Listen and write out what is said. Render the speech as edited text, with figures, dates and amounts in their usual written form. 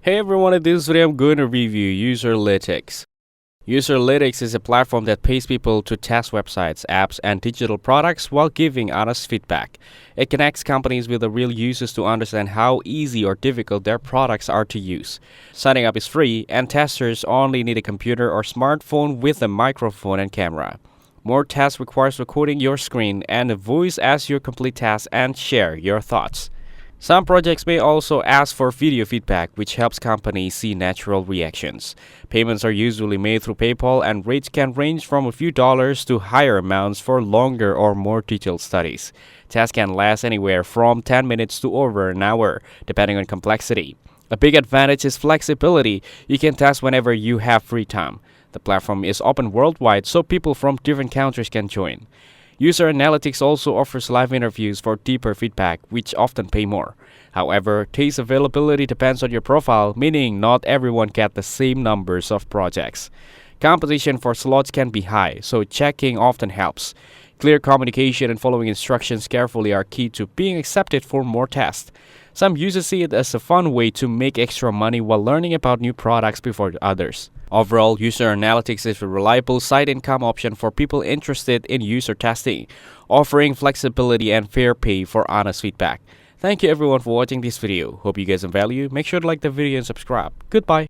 Hey everyone, in this video I'm going to review Userlytics. Userlytics is a platform that pays people to test websites, apps, and digital products while giving honest feedback. It connects companies with the real users to understand how easy or difficult their products are to use. Signing up is free, and testers only need a computer or smartphone with a microphone and camera. More tests requires recording your screen and a voice as you complete tasks and share your thoughts. Some projects may also ask for video feedback, which helps companies see natural reactions. Payments are usually made through PayPal, and rates can range from a few dollars to higher amounts for longer or more detailed studies. Tests can last anywhere from 10 minutes to over an hour, depending on complexity. A big advantage is flexibility. You can test whenever you have free time. The platform is open worldwide, so people from different countries can join. Userlytics also offers live interviews for deeper feedback, which often pay more. However, taste availability depends on your profile, meaning not everyone gets the same numbers of projects. Competition for slots can be high, so checking often helps. Clear communication and following instructions carefully are key to being accepted for more tests. Some users see it as a fun way to make extra money while learning about new products before others. Overall, Userlytics is a reliable side income option for people interested in user testing, offering flexibility and fair pay for honest feedback. Thank you everyone for watching this video. Hope you guys have value. Make sure to like the video and subscribe. Goodbye.